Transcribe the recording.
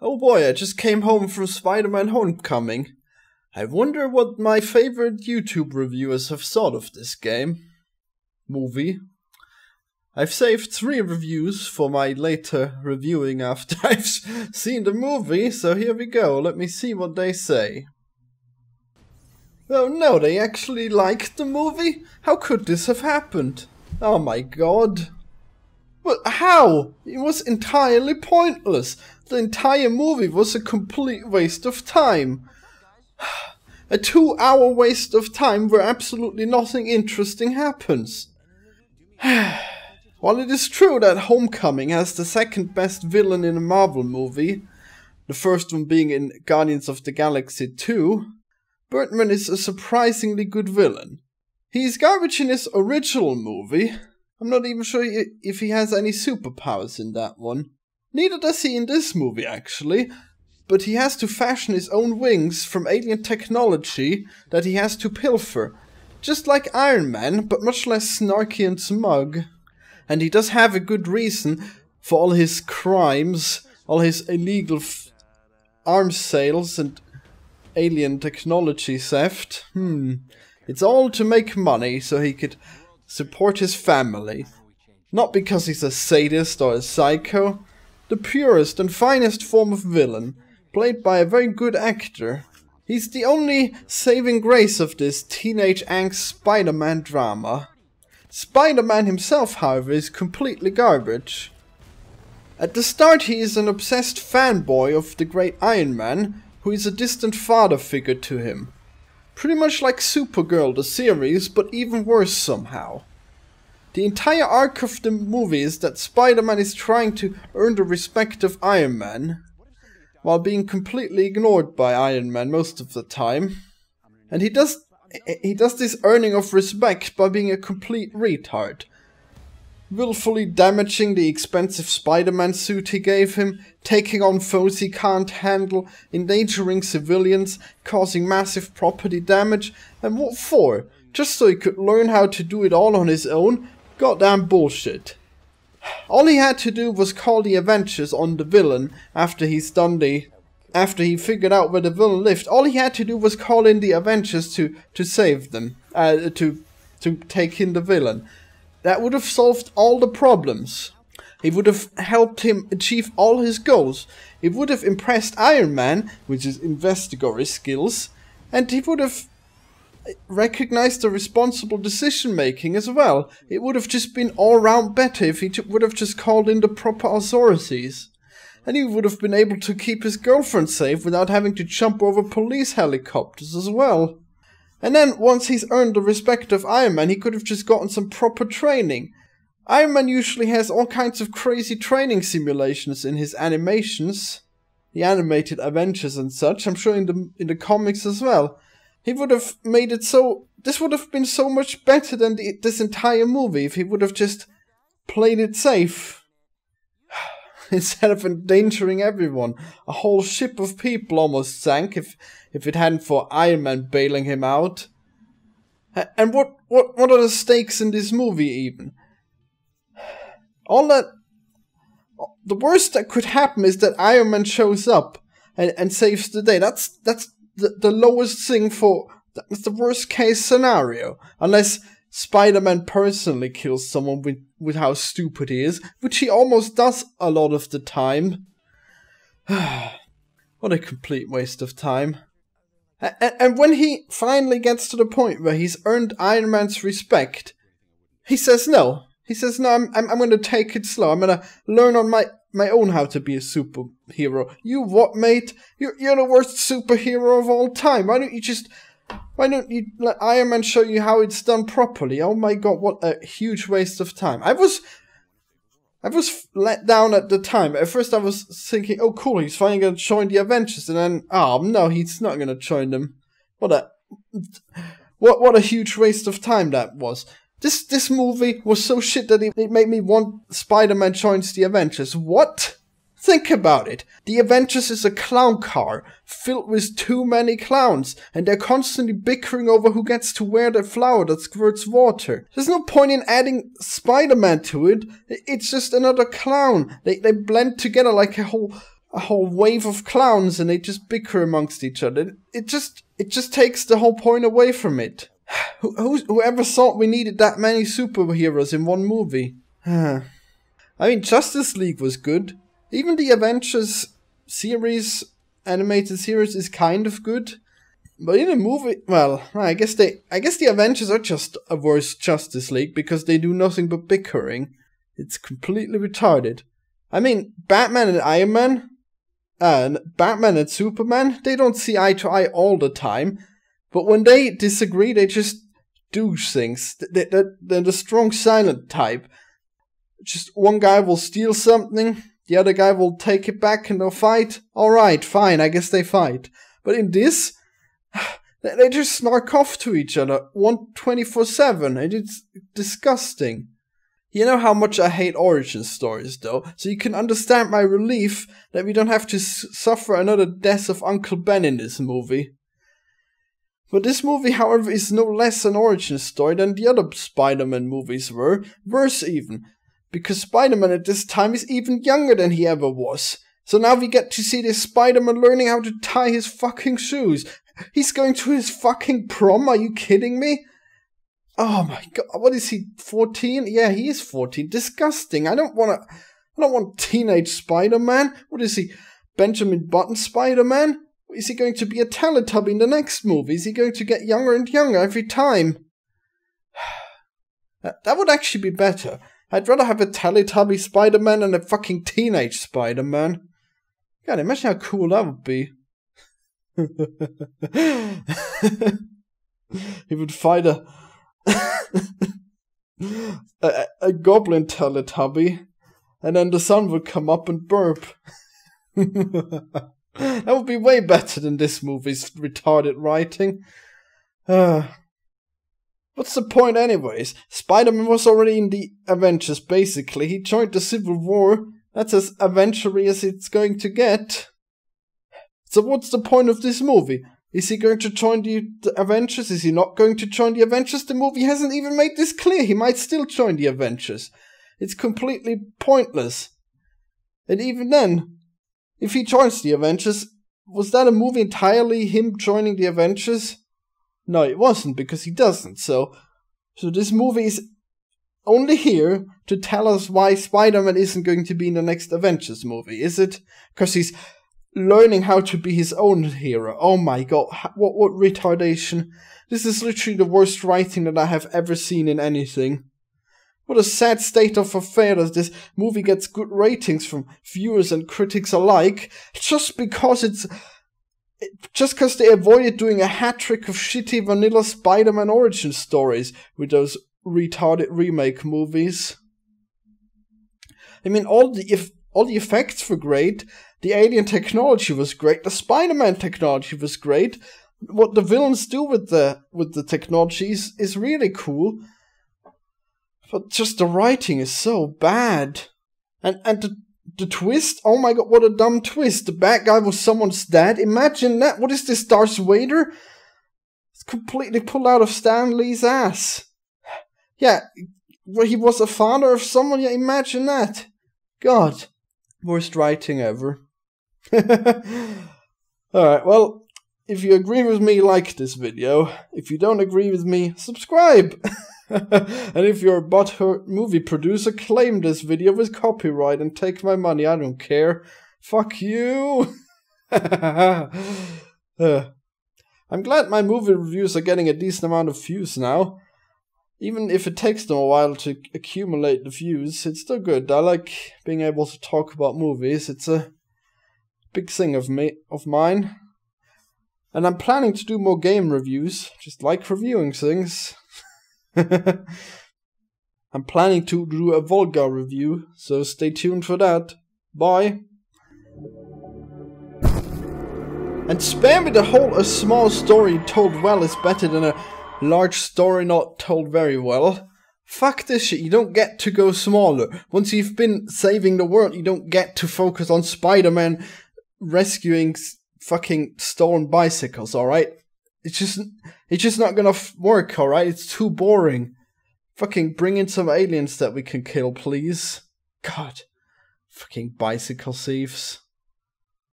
Oh boy, I just came home from Spiderman Homecuming. I wonder what my favorite YouTube reviewers have thought of this movie. I've saved 3 reviews for my later reviewing after I've seen the movie, so here we go. Let me see what they say. Oh no, they actually liked the movie? How could this have happened? Oh my god. But how? It was entirely pointless. The entire movie was a complete waste of time. A 2-hour waste of time where absolutely nothing interesting happens. While it is true that Homecoming has the second best villain in a Marvel movie, the first one being in Guardians of the Galaxy 2, Birdman is a surprisingly good villain. He is garbage in his original movie. I'm not even sure if he has any superpowers in that one. Neither does he in this movie, actually. But he has to fashion his own wings from alien technology that he has to pilfer. Just like Iron Man, but much less snarky and smug. And he does have a good reason for all his crimes, all his illegal arms sales and alien technology theft. It's all to make money so he could support his family. Not because he's a sadist or a psycho. The purest and finest form of villain, played by a very good actor. He's the only saving grace of this teenage angst Spider-Man drama. Spider-Man himself, however, is completely garbage. At the start he is an obsessed fanboy of the great Iron Man, who is a distant father figure to him. Pretty much like Supergirl the series, but even worse somehow. The entire arc of the movie is that Spider-Man is trying to earn the respect of Iron Man, while being completely ignored by Iron Man most of the time. And he does this earning of respect by being a complete retard. Willfully damaging the expensive Spider-Man suit he gave him, taking on foes he can't handle, endangering civilians, causing massive property damage, and what for? Just so he could learn how to do it all on his own? Goddamn bullshit. All he had to do was call the Avengers on the villain after he figured out where the villain lived. All he had to do was call in the Avengers to save them, to take in the villain. That would have solved all the problems. It would have helped him achieve all his goals. It would have impressed Iron Man with his investigatory skills, and he would have recognized the responsible decision making as well. It would have just been all round better if he would have just called in the proper authorities. And he would have been able to keep his girlfriend safe without having to jump over police helicopters as well. And then, once he's earned the respect of Iron Man, he could have just gotten some proper training. Iron Man usually has all kinds of crazy training simulations in his animations. The animated Avengers and such, I'm sure in the comics as well. He would have made it so... This would have been so much better than this entire movie if he would have just played it safe. Instead of endangering everyone. A whole ship of people almost sank if it hadn't for Iron Man bailing him out. And what are the stakes in this movie even? The worst that could happen is that Iron Man shows up and saves the day. That's the lowest thing that's the worst case scenario. Unless Spider-Man personally kills someone with how stupid he is, which he almost does a lot of the time. What a complete waste of time. And when he finally gets to the point where he's earned Iron Man's respect, he says no. He says, no, I'm going to take it slow. I'm going to learn on my own how to be a superhero. You what, mate? You're the worst superhero of all time. Why don't you let Iron Man show you how it's done properly? Oh my god, what a huge waste of time. I was let down at the time. At first I was thinking, oh cool, he's finally going to join the Avengers. And then, oh no, he's not going to join them. What a huge waste of time that was. This movie was so shit that it made me want Spider-Man joins the Avengers. What? Think about it. The Avengers is a clown car, filled with too many clowns, and they're constantly bickering over who gets to wear the flower that squirts water. There's no point in adding Spider-Man to it. It's just another clown. They blend together like a whole a whole wave of clowns and they just bicker amongst each other. It just takes the whole point away from it. Whoever thought we needed that many superheroes in one movie? I mean, Justice League was good. Even the Avengers series, animated series, is kind of good. But in a movie, well, I guess the Avengers are just a worse Justice League because they do nothing but bickering. It's completely retarded. I mean, Batman and Iron Man, and Batman and Superman, they don't see eye to eye all the time. But when they disagree, they just do things. They're the strong silent type. Just one guy will steal something, the other guy will take it back and they'll fight. Alright, fine, I guess they fight. But in this, they just snark off to each other 24/7, and it's disgusting. You know how much I hate origin stories, though, so you can understand my relief that we don't have to suffer another death of Uncle Ben in this movie. But this movie, however, is no less an origin story than the other Spider-Man movies were, worse even, because Spider-Man at this time is even younger than he ever was. So now we get to see this Spider-Man learning how to tie his fucking shoes. He's going to his fucking prom, are you kidding me? Oh my god, what is he, 14? Yeah, he is 14. Disgusting. I don't want teenage Spider-Man. What is he, Benjamin Button Spider-Man? Is he going to be a Teletubby in the next movie? Is he going to get younger and younger every time? That would actually be better. I'd rather have a Teletubby Spider-Man than a fucking teenage Spider-Man. God, imagine how cool that would be. He would fight a goblin Teletubby, and then the sun would come up and burp. That would be way better than this movie's retarded writing. What's the point anyways? Spider-Man was already in the Avengers, basically. He joined the Civil War. That's as Aventure-y as it's going to get. So what's the point of this movie? Is he going to join the Avengers? Is he not going to join the Avengers? The movie hasn't even made this clear. He might still join the Avengers. It's completely pointless. And even then, if he joins the Avengers, was that a movie entirely him joining the Avengers? No, it wasn't, because he doesn't. So this movie is only here to tell us why Spider-Man isn't going to be in the next Avengers movie, is it? Because he's learning how to be his own hero. Oh my god, what retardation. This is literally the worst writing that I have ever seen in anything. What a sad state of affairs this movie gets good ratings from viewers and critics alike, just because they avoided doing a hat-trick of shitty vanilla Spider-Man origin stories with those retarded remake movies. I mean, all the effects were great, the alien technology was great, the Spider-Man technology was great. What the villains do with the technology is really cool. But just the writing is so bad. And the twist, oh my god, what a dumb twist. The bad guy was someone's dad. Imagine that. What is this, Darth Vader? It's completely pulled out of Stan Lee's ass. Yeah, well, he was a father of someone. Yeah, imagine that. God, worst writing ever. Alright, well, if you agree with me, like this video. If you don't agree with me, subscribe. And if you're a butthurt movie producer, claim this video with copyright and take my money. I don't care. Fuck you. I'm glad my movie reviews are getting a decent amount of views now. Even if it takes them a while to accumulate the views, it's still good. I like being able to talk about movies. It's a big thing of mine. And I'm planning to do more game reviews. Just like reviewing things. I'm planning to do a Volga review, so stay tuned for that. Bye. And spare me the whole a small story told well is better than a large story not told very well. Fuck this shit, you don't get to go smaller. Once you've been saving the world, you don't get to focus on Spider-Man rescuing fucking stolen bicycles, alright? It's just not gonna work, alright? It's too boring. Fucking bring in some aliens that we can kill, please. God. Fucking bicycle thieves.